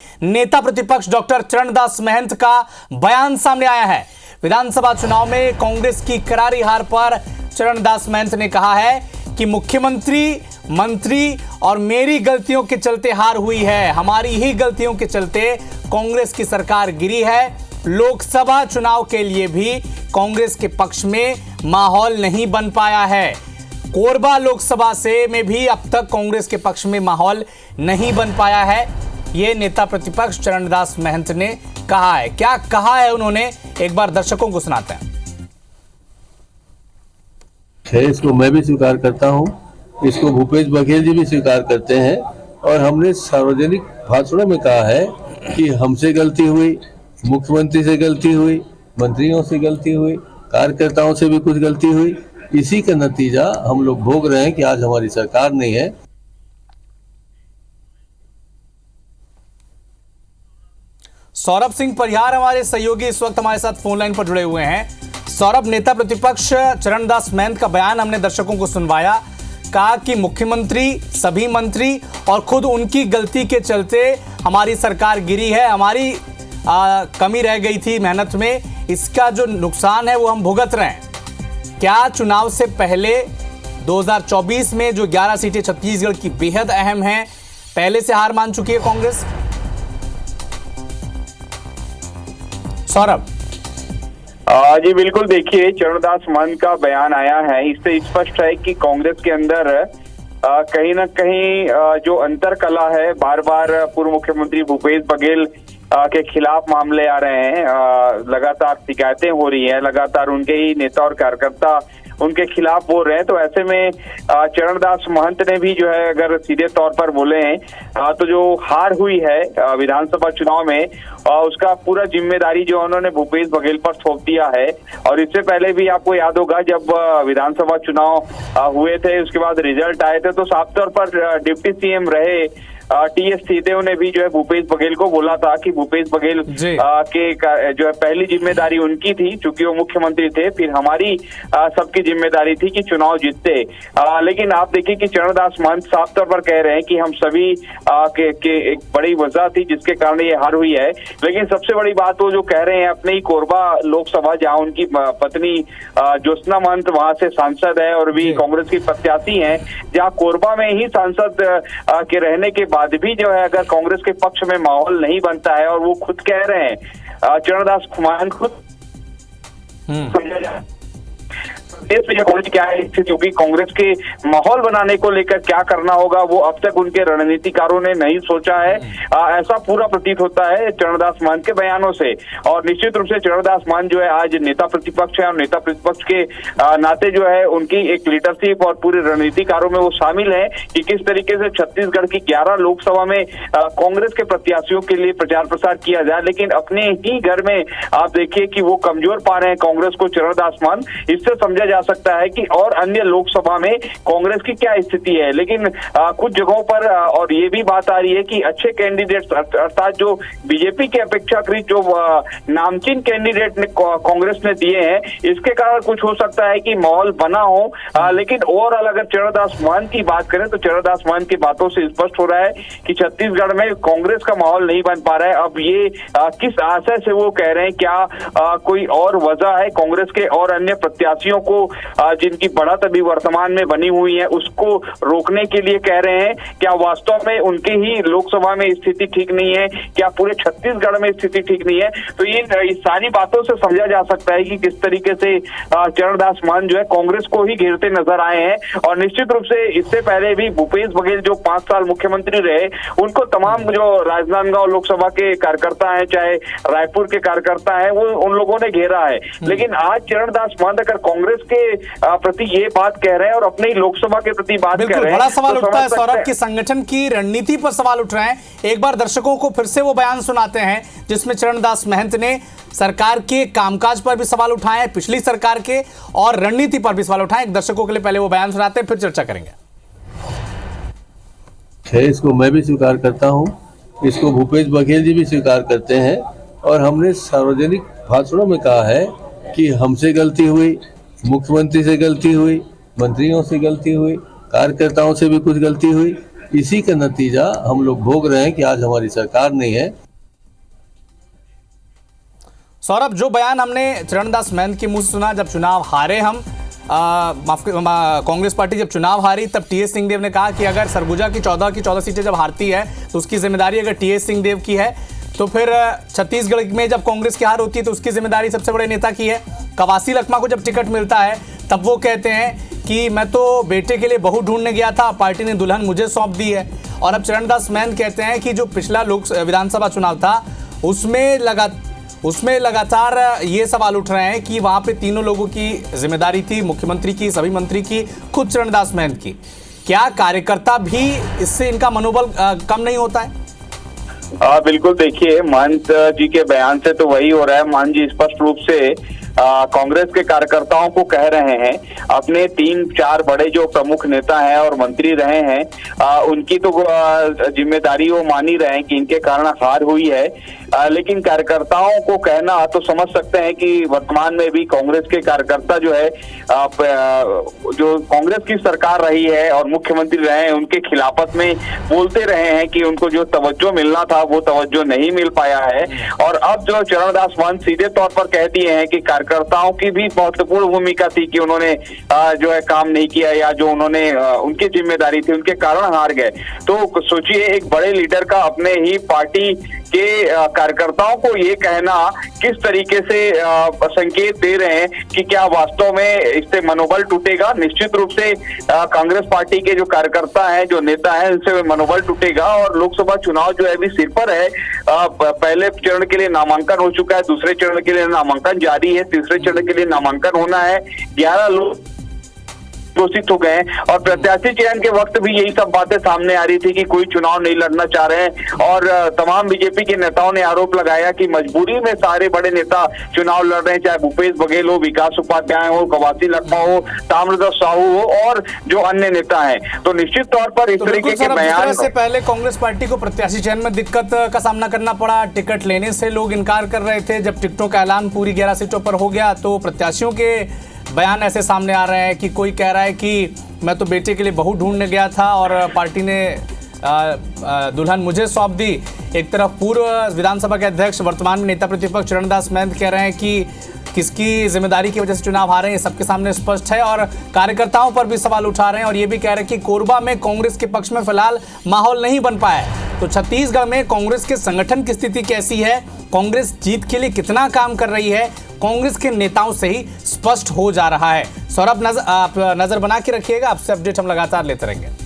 नेता प्रतिपक्ष डॉक्टर चरणदास महंत का बयान सामने आया है। विधानसभा चुनाव में कांग्रेस की करारी हार पर चरणदास महंत ने कहा है कि मुख्यमंत्री, मंत्री और मेरी गलतियों के चलते हार हुई है। हमारी ही गलतियों के चलते कांग्रेस की सरकार गिरी है। लोकसभा चुनाव के लिए भी कांग्रेस के पक्ष में माहौल नहीं बन पाया है। कोरबा लोकसभा से में भी अब तक कांग्रेस के पक्ष में माहौल नहीं बन पाया है। ये नेता प्रतिपक्ष चरणदास महंत ने कहा है। क्या कहा है उन्होंने, एक बार दर्शकों को सुनाते हैं। इसको मैं भी स्वीकार करता हूं, इसको भूपेश बघेल जी भी स्वीकार करते हैं और हमने सार्वजनिक भाषणों में कहा है कि हमसे गलती हुई, मुख्यमंत्री से गलती हुई, मंत्रियों से गलती हुई, कार्यकर्ताओं से भी कुछ गलती हुई। इसी का नतीजा हम लोग भोग रहे हैं कि आज हमारी सरकार नहीं है। सौरभ सिंह परिहार हमारे सहयोगी इस वक्त हमारे साथ फोन लाइन पर जुड़े हुए हैं। सौरभ, नेता प्रतिपक्ष चरणदास महंत का बयान हमने दर्शकों को सुनवाया। कहा कि मुख्यमंत्री, सभी मंत्री और खुद उनकी गलती के चलते हमारी सरकार गिरी है। हमारी कमी रह गई थी मेहनत में, इसका जो नुकसान है वो हम भुगत रहे हैं। क्या चुनाव से पहले 2024 में जो 11 सीटें छत्तीसगढ़ की बेहद अहम हैं, पहले से हार मान चुकी है कांग्रेस? सौरभ जी बिल्कुल, देखिए चरणदास महंत का बयान आया है, इससे स्पष्ट है कि कांग्रेस के अंदर कहीं ना कहीं जो अंतर कला है, बार बार पूर्व मुख्यमंत्री भूपेश बघेल के खिलाफ मामले आ रहे हैं, लगातार शिकायतें हो रही हैं, लगातार उनके ही नेता और कार्यकर्ता उनके खिलाफ बोल रहे हैं। तो ऐसे में चरणदास महंत ने भी जो है अगर सीधे तौर पर बोले हैं तो जो हार हुई है विधानसभा चुनाव में उसका पूरा जिम्मेदारी जो उन्होंने भूपेश बघेल पर थोप दिया है। और इससे पहले भी आपको याद होगा जब विधानसभा चुनाव हुए थे, उसके बाद रिजल्ट आए थे, तो साफ तौर पर डिप्टी सीएम रहे टीएस सिंहदेव ने भी जो है भूपेश बघेल को बोला था कि भूपेश बघेल के जो है पहली जिम्मेदारी उनकी थी, चूंकि वो मुख्यमंत्री थे, फिर हमारी सबकी जिम्मेदारी थी कि चुनाव जीतते। लेकिन आप देखिए कि चरणदास महंत साफ तौर पर कह रहे हैं कि हम सभी के एक बड़ी वजह थी जिसके कारण ये हार हुई है। लेकिन सबसे बड़ी बात वो जो कह रहे हैं, अपने ही कोरबा लोकसभा जहाँ उनकी पत्नी ज्योत्सना महंत वहां से सांसद है और भी कांग्रेस की प्रत्याशी है, जहाँ कोरबा में ही सांसद के रहने के बाद भी जो है अगर कांग्रेस के पक्ष में माहौल नहीं बनता है, और वो खुद कह रहे हैं चरणदास महंत खुद देश में कांग्रेस क्या है स्थिति होगी, कांग्रेस के माहौल बनाने को लेकर क्या करना होगा वो अब तक उनके रणनीतिकारों ने नहीं सोचा है। ऐसा पूरा प्रतीत होता है चरणदास महंत के बयानों से। और निश्चित रूप से चरणदास महंत जो है आज नेता प्रतिपक्ष है और नेता प्रतिपक्ष के नाते जो है उनकी एक लीडरशिप और पूरे रणनीतिकारों में वो शामिल है कि किस तरीके से छत्तीसगढ़ की 11 लोकसभा में कांग्रेस के प्रत्याशियों के लिए प्रचार प्रसार किया जाए। लेकिन अपने ही घर में आप देखिए कि वो कमजोर पा रहे हैं कांग्रेस को चरणदास महंत। इससे समझा जा सकता है कि और अन्य लोकसभा में कांग्रेस की क्या स्थिति है। लेकिन कुछ जगहों पर और ये भी बात आ रही है कि अच्छे कैंडिडेट अर्थात जो बीजेपी के अपेक्षाकृत जो नामचीन कैंडिडेट ने कांग्रेस ने दिए हैं, इसके कारण कुछ हो सकता है कि माहौल बना हो। लेकिन ओवरऑल अगर चरणदास महंत की बात करें तो चरणदास महंत की बातों से स्पष्ट हो रहा है कि छत्तीसगढ़ में कांग्रेस का माहौल नहीं बन पा रहा है। अब ये किस आशय से वो कह रहे हैं, क्या कोई और वजह है कांग्रेस के और अन्य प्रत्याशियों को जिनकी बढ़त अभी वर्तमान में बनी हुई है उसको रोकने के लिए कह रहे हैं? क्या वास्तव में उनके ही लोकसभा में स्थिति ठीक नहीं है? क्या पूरे छत्तीसगढ़ में स्थिति ठीक नहीं है? तो ये सारी बातों से समझा जा सकता है कि किस तरीके से चरणदास महंत जो है कांग्रेस को ही घेरते नजर आए हैं। और निश्चित रूप से इससे पहले भी भूपेश बघेल जो 5 साल मुख्यमंत्री रहे, उनको तमाम जो राजनांदगांव लोकसभा के कार्यकर्ता है, चाहे रायपुर के कार्यकर्ता है, वो उन लोगों ने घेरा है। लेकिन आज चरणदास महंत अगर कांग्रेस के प्रति ये बात कह रहे हैं और अपने लोकसभा के प्रति बात कह रहे हैं, बड़ा सवाल उठता है सौरभ की संगठन की रणनीति पर सवाल उठ रहे हैं। एक बार दर्शकों को फिर से वो बयान सुनाते हैं जिसमें चरणदास महंत ने सरकार के कामकाज पर भी सवाल उठाए हैं, पिछली सरकार के, और रणनीति पर भी सवाल उठाए। दर्शकों के लिए पहले वो बयान सुनाते हैं, फिर चर्चा करेंगे। इसको मैं भी स्वीकार करता हूं, इसको भूपेश बघेल जी भी स्वीकार करते हैं और हमने सार्वजनिक भाषणों में कहा है कि हमसे गलती हुई, मुख्यमंत्री से गलती हुई, मंत्रियों से गलती हुई, कार्यकर्ताओं से भी कुछ गलती हुई। इसी का नतीजा हम लोग भोग रहे हैं कि आज हमारी सरकार नहीं है। सौरभ, जो बयान हमने चरणदास महंत के मुंह से सुना जब चुनाव हारे हम, कांग्रेस पार्टी जब चुनाव हारी तब टीएस सिंहदेव ने कहा कि अगर सरगुजा की 14 की 14 सीटें जब हारती है तो उसकी जिम्मेदारी अगर टीएस सिंहदेव की है, तो फिर छत्तीसगढ़ में जब कांग्रेस की हार होती है तो उसकी जिम्मेदारी सबसे बड़े नेता की है। कवासी लखमा को जब टिकट मिलता है तब वो कहते हैं कि मैं तो बेटे के लिए बहू ढूंढने गया था, पार्टी ने दुल्हन मुझे सौंप दी है। और अब चरणदास महंत कहते हैं कि जो पिछला विधानसभा चुनाव था उसमें लगातार ये सवाल उठ रहे हैं कि वहां पे तीनों लोगों की जिम्मेदारी थी, मुख्यमंत्री की, सभी मंत्री की, खुद चरणदास महंत की। क्या कार्यकर्ता भी इससे इनका मनोबल कम नहीं होता है? बिल्कुल, देखिए महंत जी के बयान से तो वही हो रहा है। महंत जी स्पष्ट रूप से कांग्रेस के कार्यकर्ताओं को कह रहे हैं, अपने 3-4 बड़े जो प्रमुख नेता हैं और मंत्री रहे हैं उनकी तो जिम्मेदारी वो मान ही रहे हैं कि इनके कारण हार हुई है। लेकिन कार्यकर्ताओं को कहना तो समझ सकते हैं कि वर्तमान में भी कांग्रेस के कार्यकर्ता जो है जो कांग्रेस की सरकार रही है और मुख्यमंत्री रहे हैं उनके खिलाफत में बोलते रहे हैं कि उनको जो तवज्जो मिलना था वो तवज्जो नहीं मिल पाया है। और अब जो चरणदास महंत सीधे तौर पर कह दिए हैं कि कार्यकर्ताओं की भी महत्वपूर्ण भूमिका थी कि उन्होंने जो है काम नहीं किया या जो उन्होंने उनकी जिम्मेदारी थी उनके कारण हार गए। तो सोचिए, एक बड़े लीडर का अपने ही पार्टी के कार्यकर्ताओं को ये कहना किस तरीके से संकेत दे रहे हैं कि क्या वास्तव में इससे मनोबल टूटेगा। निश्चित रूप से कांग्रेस पार्टी के जो कार्यकर्ता हैं, जो नेता हैं, उनसे मनोबल टूटेगा। और लोकसभा चुनाव जो है अभी सिर पर है। पहले चरण के लिए नामांकन हो चुका है, दूसरे चरण के लिए नामांकन जारी है, तीसरे चरण के लिए नामांकन होना है। 11 लोग घोषित हो गए हैं और प्रत्याशी चयन के वक्त भी यही सब बातें सामने आ रही थी कि कोई चुनाव नहीं लड़ना चाह रहे हैं। और तमाम बीजेपी के नेताओं ने आरोप लगाया कि मजबूरी में सारे बड़े नेता चुनाव लड़ रहे हैं, चाहे भूपेश बघेल हो, विकास उपाध्याय हो, कवासी लखमा हो, ताम्रध्वज साहू हो और जो अन्य नेता हैं। तो निश्चित तौर पर इस तरीके के बयान से पहले कांग्रेस पार्टी को प्रत्याशी चयन में दिक्कत का सामना करना पड़ा। टिकट लेने से लोग इनकार कर रहे थे। जब टिकटों का ऐलान पूरी 11 सीटों पर हो गया तो प्रत्याशियों के बयान ऐसे सामने आ रहे हैं कि कोई कह रहा है कि मैं तो बेटे के लिए बहू ढूंढने गया था और पार्टी ने दुल्हन मुझे सौंप दी। एक तरफ पूर्व विधानसभा के अध्यक्ष, वर्तमान में नेता प्रतिपक्ष चरणदास महंत कह रहे हैं कि किसकी जिम्मेदारी की वजह से चुनाव हारे हैं, सबके सामने स्पष्ट है। और कार्यकर्ताओं पर भी सवाल उठा रहे हैं और ये भी कह रहे हैं कि कोरबा में कांग्रेस के पक्ष में फिलहाल माहौल नहीं बन पाया है। तो छत्तीसगढ़ में कांग्रेस के संगठन की स्थिति कैसी है, कांग्रेस जीत के लिए कितना काम कर रही है, कांग्रेस के नेताओं से ही स्पष्ट हो जा रहा है। सौरभ, आप नजर बना के रखिएगा, आपसे अपडेट हम लगातार लेते रहेंगे।